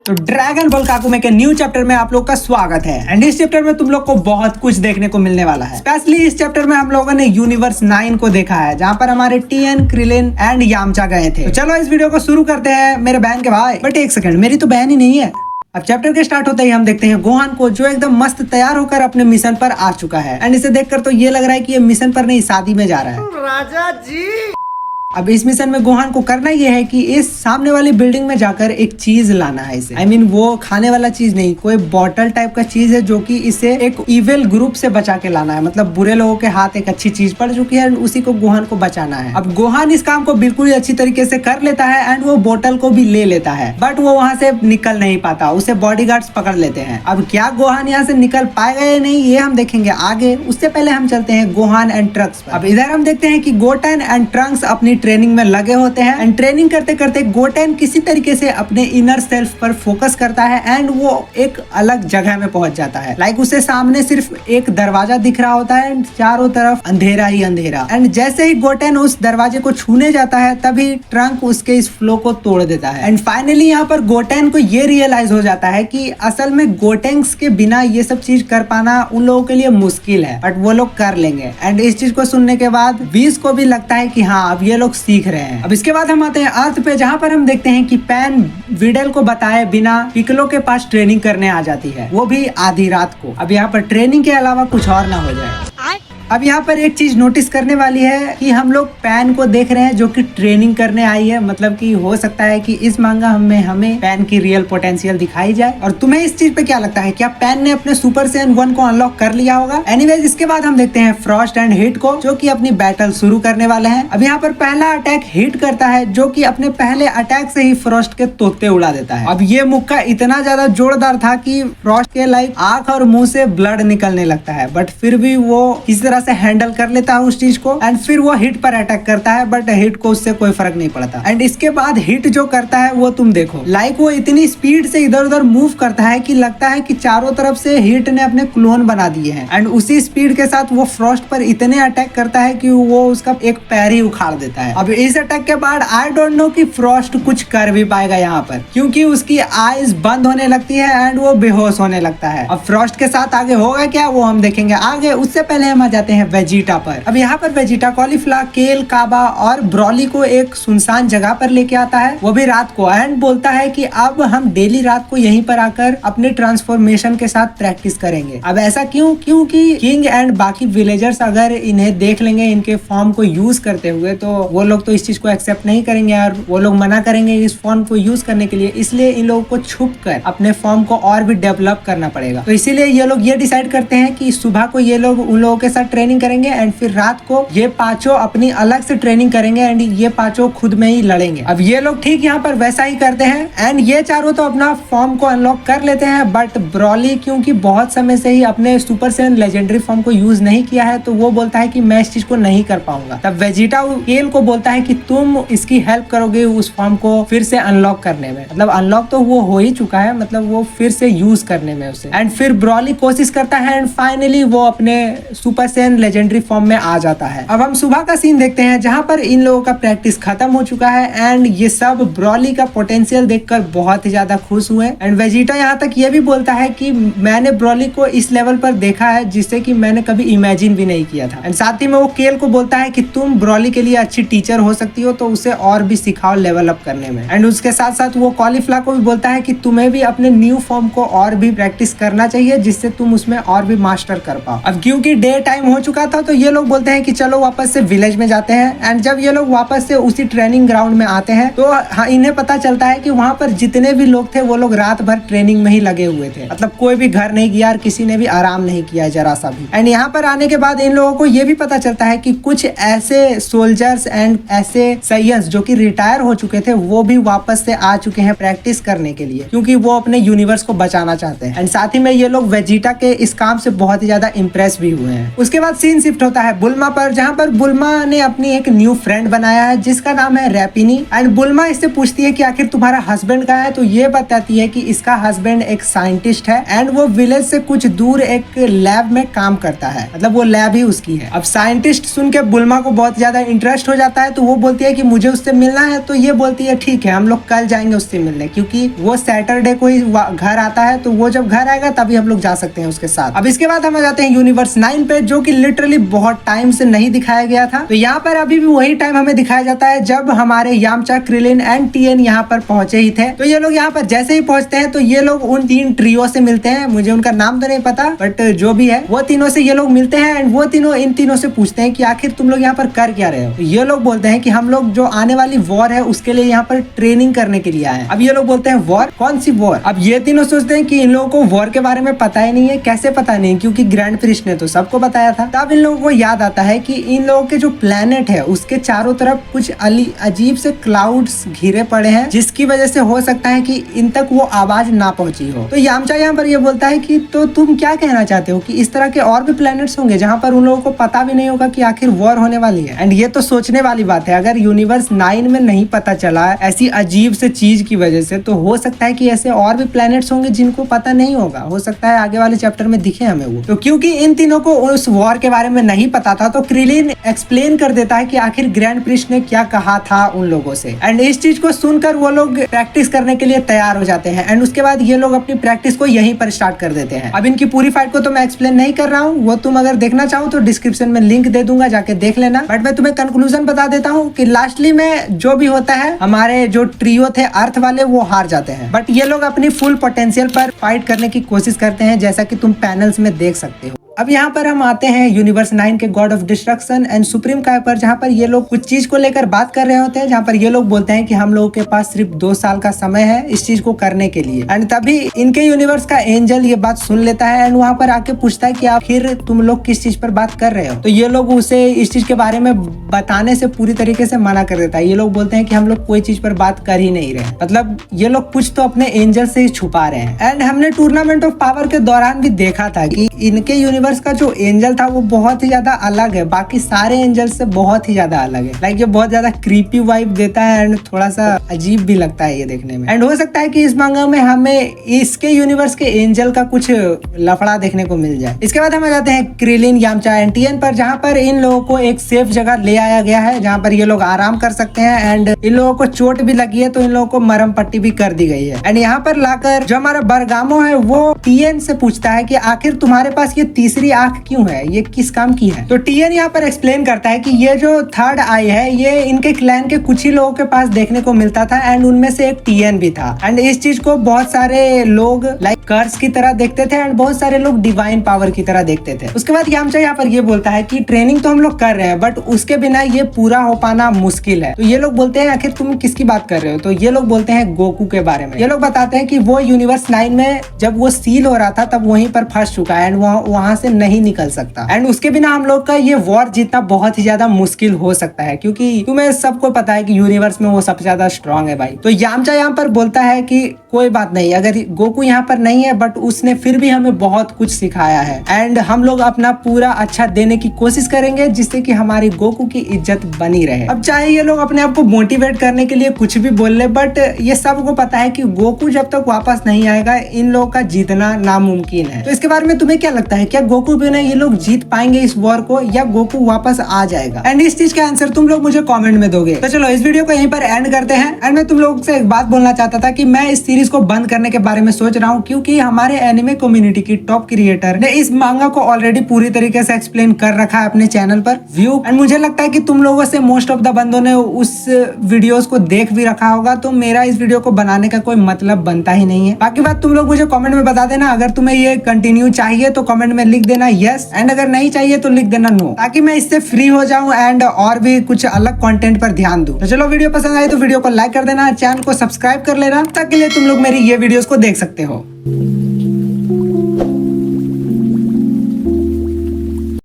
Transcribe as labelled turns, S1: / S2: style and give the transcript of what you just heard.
S1: तो dragon ball काकुमे के new chapter में आप लोग का स्वागत है। एंड इस चैप्टर में तुम लोग को बहुत कुछ देखने को मिलने वाला है। स्पेशली इस चैप्टर में हम लोगों ने यूनिवर्स 9 को देखा है, जहाँ पर हमारे टीएन, क्रिलिन एंड यामचा गए थे। तो चलो इस वीडियो को शुरू करते हैं मेरे बहन के भाई। बट एक सेकंड, मेरी तो बहन ही नहीं है। अब चैप्टर के स्टार्ट होते ही हम देखते हैं गोहान को, जो एकदम मस्त तैयार होकर अपने मिशन पर आ चुका है। एंड इसे देखकर तो ये लग रहा है कि ये मिशन पर नहीं, शादी में जा रहा है।
S2: राजा जी
S1: अब इस मिशन में गोहान को करना ये है कि इस सामने वाली बिल्डिंग में जाकर एक चीज लाना है इसे। वो खाने वाला चीज नहीं, कोई बॉटल टाइप का चीज है जो कि इसे एक इविल ग्रुप से बचा के लाना है। मतलब बुरे लोगों के हाथ एक अच्छी चीज पड़ चुकी है, उसी को गोहान को बचाना है। अब गोहान इस काम को बिल्कुल ही अच्छी तरीके से कर लेता है एंड वो बोतल को भी ले लेता है, बट वो वहाँ से निकल नहीं पाता, उसे बॉडीगार्ड्स पकड़ लेते हैं। अब क्या गोहान यहाँ से निकल पाएगा या नहीं, ये हम देखेंगे आगे। उससे पहले हम चलते हैं गोहान एंड ट्रंक्स पर। अब इधर हम देखते हैं कि गोटेन एंड ट्रंक्स अपनी ट्रेनिंग में लगे होते हैं। एंड ट्रेनिंग करते करते गोटेन किसी तरीके से अपने इनर सेल्फ पर फोकस करता है एंड वो एक अलग जगह में पहुंच जाता है। लाइक उसे सामने सिर्फ एक दरवाजा दिख रहा होता है एंड चारों तरफ अंधेरा ही अंधेरा। एंड जैसे ही गोटेन उस दरवाजे को छूने जाता है, तभी ट्रंक उसके इस फ्लो को तोड़ देता है। एंड फाइनली यहाँ पर गोटेन को ये रियलाइज हो जाता है कि असल में गोटेंग्स के बिना ये सब चीज कर पाना उन लोगों के लिए मुश्किल है, बट वो लोग कर लेंगे। एंड इस चीज को सुनने के बाद बीस को भी लगता है कि हाँ, अब ये लोग सीख रहे हैं। अब इसके बाद हम आते हैं अर्थ पे, जहाँ पर हम देखते हैं कि पैन विडल को बताए बिना पिकलो के पास ट्रेनिंग करने आ जाती है, वो भी आधी रात को। अब यहाँ पर ट्रेनिंग के अलावा कुछ और ना हो जाए। अब यहाँ पर एक चीज नोटिस करने वाली है कि हम लोग पैन को देख रहे हैं जो कि ट्रेनिंग करने आई है। मतलब कि हो सकता है कि इस मांगा में हमें पैन की रियल पोटेंशियल दिखाई जाए। और तुम्हें इस चीज पे क्या लगता है, क्या पैन ने अपने सुपर सैयन 1 को अनलॉक कर लिया होगा? एनीवेज, इसके बाद हम देखते हैं फ्रॉस्ट एंड हिट को, जो कि अपनी बैटल शुरू करने वाले हैं। अब यहाँ पर पहला अटैक हिट करता है, जो कि अपने पहले अटैक से ही फ्रॉस्ट के तोते उड़ा देता है। अब ये मुक्का इतना ज्यादा जोरदार था कि फ्रॉस्ट के लाइक आंख और मुंह से ब्लड निकलने लगता है, बट फिर भी वो किसी तरह से हैंडल कर लेता है उस चीज को। एंड फिर वो हिट पर अटैक करता है, बट हिट को उससे कोई फर्क नहीं पड़ता। एंड इसके बाद हिट जो करता है वो तुम देखो, लाइक वो इतनी स्पीड से इधर उधर मूव करता है कि लगता है कि चारों तरफ से हिट ने अपने क्लोन बना दिए हैं। एंड उसी स्पीड के साथ वो फ्रॉस्ट पर इतने अटैक करता है कि वो उसका एक पैर ही उखाड़ देता है। अब इस अटैक के बाद आई डोंट नो कि फ्रॉस्ट कुछ कर भी पाएगा यहाँ पर, क्योंकि उसकी आईज बंद होने लगती है एंड वो बेहोश होने लगता है। अब फ्रॉस्ट के साथ आगे होगा क्या, वो हम देखेंगे आगे। उससे पहले हम आ जाते हैं वेजिटा पर। अब यहाँ पर वेजिटा कॉलीफ्लावर, केल, काबा और ब्रॉली को एक सुनसान जगह पर लेके आता है, वो भी रात को। एंड बोलता है कि अब हम डेली रात को यहीं पर आकर अपने ट्रांसफॉर्मेशन के साथ प्रैक्टिस करेंगे। अब ऐसा क्यों? क्योंकि किंग एंड बाकी विलेजर्स अगर इन्हें देख लेंगे इनके फॉर्म को यूज करते हुए, तो वो लोग तो इस चीज को एक्सेप्ट नहीं करेंगे और वो लोग मना करेंगे इस फॉर्म को यूज करने के लिए। इसलिए इन लोगों को छुप कर अपने फॉर्म को और भी डेवलप करना पड़ेगा। तो इसीलिए ये लोग ये डिसाइड करते हैं कि सुबह को ये लोग उन लोगों के साथ ट्रेनिंग करेंगे एंड फिर रात को ये पांचों अपनी अलग से ट्रेनिंग करेंगे एंड ये पांचों खुद में ही लड़ेंगे। अब ये लोग ठीक यहाँ पर वैसा ही करते हैं एंड ये चारों तो अपना फॉर्म को अनलॉक कर लेते हैं, बट ब्रॉली क्योंकि बहुत समय से ही अपने सुपर सैयन लेजेंडरी फॉर्म को यूज नहीं किया है, तो वो बोलता है कि मैं इस चीज को नहीं कर पाऊंगा। तब वेजिटा केल को बोलता है कि तुम इसकी हेल्प करोगे उस फॉर्म को फिर से अनलॉक करने में। मतलब अनलॉक तो वो हो ही चुका है, मतलब वो फिर से यूज करने में उसे। एंड फिर ब्रॉली कोशिश करता है एंड फाइनली वो अपने सुपर सैयन लेजेंडरी फॉर्म में आ जाता है। अब हम सुबह का सीन देखते हैं, जहां पर इन लोगों का प्रैक्टिस खत्म हो चुका है एंड ये सब ब्रॉली का पोटेंशियल देखकर बहुत ही ज्यादा खुश हुए। एंड वेजिटा यहाँ तक ये भी बोलता है कि मैंने ब्रॉली को इस लेवल पर देखा है जिससे कि मैंने कभी इमेजिन भी नहीं किया था। एंड साथ ही में वो केल को बोलता है कि तुम ब्रॉली के लिए अच्छी टीचर हो सकती हो, तो उसे और भी सिखाओ लेवल अप करने में। एंड उसके साथ साथ वो कॉलीफ्लावर को भी बोलता है कि तुम्हें भी अपने न्यू फॉर्म को और भी प्रैक्टिस करना चाहिए, जिससे तुम उसमें और भी मास्टर कर पाओ। अब क्योंकि डे टाइम हो चुका था, तो ये लोग बोलते हैं कि चलो वापस से विलेज में जाते हैं। एंड जब ये लोग वापस से उसी ट्रेनिंग ग्राउंड में आते हैं, तो हाँ, इन्हें पता चलता है कि वहाँ पर जितने भी लोग थे वो लोग रात भर ट्रेनिंग में ही लगे हुए थे। मतलब कोई भी घर नहीं गया और किसी ने भी आराम नहीं किया जरा सा भी। एंड यहाँ पर आने के बाद इन लोगों को ये भी पता चलता है कि कुछ ऐसे सोल्जर्स एंड ऐसे सैयन्स जो कि रिटायर हो चुके थे, वो भी वापस से आ चुके हैं प्रैक्टिस करने के लिए, क्योंकि वो अपने यूनिवर्स को बचाना चाहते हैं। एंड साथ ही में ये लोग वेजिटा के इस काम से बहुत ही ज्यादा इम्प्रेस भी हुए हैं। उसके बाद सीन शिफ्ट होता है बुल्मा पर, जहाँ पर बुल्मा ने अपनी एक न्यू फ्रेंड बनाया है जिसका नाम है रैपिनी। एंड बुल्मा इससे पूछती है कि आखिर तुम्हारा हस्बैंड कहाँ है, तो ये बताती है कि इसका हस्बैंड एक साइंटिस्ट है एंड वो विलेज से कुछ दूर एक लैब में काम करता है, मतलब वो लैब ही उसकी है। अब साइंटिस्ट सुन के बुल्मा को बहुत ज्यादा इंटरेस्ट हो जाता है, तो वो बोलती है कि मुझे उससे मिलना है। तो ये बोलती है ठीक है हम लोग कल जाएंगे उससे मिलने, क्योंकि वो सैटरडे को ही घर आता है, तो वो जब घर आएगा तभी हम लोग जा सकते हैं उसके साथ। अब इसके बाद हम आ जाते हैं यूनिवर्स 9 पे, जो कि लिटरली बहुत टाइम से नहीं दिखाया गया था। तो यहाँ पर अभी भी वही टाइम हमें दिखाया जाता है जब हमारे यामचा, क्रिलिन एंड टीएन यहाँ पर पहुंचे ही थे। तो ये लोग यहाँ पर जैसे ही पहुंचते हैं तो ये लोग उन 3 ट्रियो से मिलते हैं, मुझे उनका नाम तो नहीं पता बट जो भी है वो तीनों से ये लोग मिलते हैं एंड वो तीनों इन तीनों से पूछते हैं कि आखिर तुम लोग यहाँ पर कर क्या रहे हो। तो ये लोग बोलते हैं कि हम लोग जो आने वाली वॉर है उसके लिए यहाँ पर ट्रेनिंग करने के लिए आए। अब ये लोग बोलते हैं वॉर, कौन सी वॉर। अब ये तीनों सोचते हैं कि इन लोगों को वॉर के बारे में पता ही नहीं है। कैसे पता नहीं, क्योंकि ग्रैंड प्रिस्ट ने तो सबको बताया था। तब इन लोगों को याद आता है कि इन लोगों के जो प्लेनेट है उसके चारों तरफ कुछ अजीब से क्लाउड्स घिरे पड़े हैं, जिसकी वजह से हो सकता है कि इन तक वो आवाज ना पहुंची हो। तो यामचा यहाँ पर ये बोलता है कि तो तुम क्या कहना चाहते हो कि इस तरह के और भी प्लैनेट्स होंगे जहाँ पर उन लोगों को पता भी नहीं होगा कि आखिर वॉर होने वाली है। एंड ये तो सोचने वाली बात है, अगर यूनिवर्स 9 में नहीं पता चला ऐसी अजीब से चीज की वजह से, तो हो सकता है कि ऐसे और भी प्लैनेट्स होंगे जिनको पता नहीं होगा। हो सकता है आगे वाले चैप्टर में दिखे हमें वो। तो क्योंकि इन तीनों को उस वॉर के बारे में नहीं पता था, तो क्रिलिन एक्सप्लेन कर देता है कि आखिर ग्रैंड प्रिस्ट ने क्या कहा था उन लोगों से। एंड इस चीज को सुनकर वो लोग प्रैक्टिस करने के लिए तैयार हो जाते हैं। एंड उसके बाद ये लोग अपनी प्रैक्टिस को यहीं पर स्टार्ट कर देते हैं। अब इनकी पूरी फाइट को तो मैं एक्सप्लेन नहीं कर रहा हूँ, वो तुम अगर देखना चाहो तो डिस्क्रिप्शन में लिंक दे दूंगा, जाके देख लेना। बट मैं तुम्हें कंक्लूजन बता देता हूँ कि लास्टली में जो भी होता है, हमारे जो ट्रियो थे अर्थ वाले वो हार जाते हैं, बट ये लोग अपनी फुल पोटेंशियल पर फाइट करने की कोशिश करते हैं, जैसा कि तुम पैनल्स में देख सकते हो। अब यहाँ पर हम आते हैं यूनिवर्स 9 के God of destruction and supreme काय पर, जहाँ पर ये लोग कुछ चीज को लेकर बात कर रहे होते हैं, जहाँ पर ये लोग बोलते हैं कि हम लोगों के पास सिर्फ 2 साल का समय है इस चीज को करने के लिए। एंड तभी इनके यूनिवर्स का एंजल ये बात सुन लेता है एंड वहाँ पर आके पूछता है कि आप फिर तुम लोग किस चीज पर बात कर रहे हो। तो ये लोग उसे इस चीज के बारे में बताने से पूरी तरीके से मना कर देता है। ये लोग बोलते हैं कि हम लोग कोई चीज पर बात कर ही नहीं रहे, मतलब ये लोग कुछ तो अपने एंजल से ही छुपा रहे हैं। एंड हमने टूर्नामेंट ऑफ पावर के दौरान भी देखा था कि इनके यूनिवर्स का जो एंजल था वो बहुत ही ज्यादा अलग है, बाकी सारे एंजल से बहुत ही ज्यादा अलग है। लाइक ये बहुत ज्यादा क्रीपी वाइब देता है एंड थोड़ा सा अजीब भी लगता है ये देखने में। एंड हो सकता है कि इस मांगा में हमें इसके यूनिवर्स के एंजल का कुछ लफड़ा देखने को मिल जाए। इसके बाद हम आ जाते हैं क्रिलिन, यामचा एंड टीएन पर, जहाँ पर इन लोगों को एक सेफ जगह ले आया गया है जहाँ पर ये लोग आराम कर सकते हैं। एंड इन लोगों को चोट भी लगी है तो इन लोगों को मरहम पट्टी भी कर दी गई है। एंड यहाँ पर लाकर जो हमारा बरगामो है वो टीएन से पूछता है कि आखिर तुम्हारे पास ये तीसरी आंख क्यों है, ये किस काम की है। तो टीएन यहाँ पर एक्सप्लेन करता है कि ये जो थर्ड आई है ये इनके क्लैन के कुछ ही लोगों के पास देखने को मिलता था एंड उनमें से एक टीएन भी था। एंड इस चीज को बहुत सारे लोग लाइक कर्स की तरह देखते थे एंड बहुत सारे लोग डिवाइन पावर की तरह देखते थे। उसके बाद यामचा यहाँ पर ये बोलता है कि ट्रेनिंग तो हम लोग कर रहे हैं बट उसके बिना ये पूरा हो पाना मुश्किल है। तो ये लोग बोलते हैं आखिर तुम किसकी बात कर रहे हो। तो ये लोग बोलते हैं गोकू के बारे में। ये लोग बताते हैं कि वो यूनिवर्स 9 में जब वो सील हो रहा था तब वहीं पर फंस चुका है एंड वहां से नहीं निकल सकता। एंड उसके बिना हम लोग का ये वॉर जीतना बहुत ही ज्यादा मुश्किल हो सकता है, क्योंकि तुम्हें सबको पता है कि यूनिवर्स में वो सबसे ज्यादा स्ट्रांग है भाई। तो यामचा यहाँ पर बोलता है कि कोई बात नहीं, अगर गोकू यहाँ पर नहीं है बट उसने फिर भी हमें बहुत कुछ सिखाया है एंड हम लोग अपना पूरा अच्छा देने की कोशिश करेंगे जिससे कि हमारी गोकू की इज्जत बनी रहे। अब चाहे ये लोग अपने आप को मोटिवेट करने के लिए कुछ भी बोल ले, बट ये सबको पता है कि गोकू जब तक वापस नहीं आएगा इन लोगों का जीतना नामुमकिन है। तो इसके बारे में तुम्हें क्या लगता है, क्या गोकू बिना ये लोग जीत पाएंगे इस वॉर को या गोकू वापस आ जाएगा? एंड इस चीज का आंसर तुम लोग मुझे कमेंट में दोगे। तो चलो इस वीडियो को यहीं पर एंड करते हैं। एंड मैं तुम लोग से एक बात बोलना चाहता था कि मैं इस सीरीज को बंद करने के बारे में सोच रहा हूँ, क्योंकि हमारे एनिमे कम्युनिटी की टॉप क्रिएटर ने इस मांगा को ऑलरेडी पूरी तरीके से एक्सप्लेन कर रखा है अपने चैनल पर व्यू। एंड मुझे लगता है कि तुम लोगों से मोस्ट ऑफ द बंदों ने उस वीडियोस को देख भी रखा होगा, तो मेरा इस वीडियो को बनाने का कोई मतलब बनता ही नहीं है। बाकी बात तुम लोग मुझे कमेंट में बता देना। अगर तुम्हें ये कंटिन्यू चाहिए तो कमेंट में लिख देना यस, एंड अगर नहीं चाहिए तो लिख देना नो, ताकि मैं इससे फ्री हो जाऊं एंड और भी कुछ अलग कंटेंट पर ध्यान दूं। तो चलो वीडियो पसंद आई तो वीडियो को लाइक कर देना, चैनल को सब्सक्राइब कर लेना, तब के लिए तुम लोग मेरी ये वीडियोस को देख सकते हो।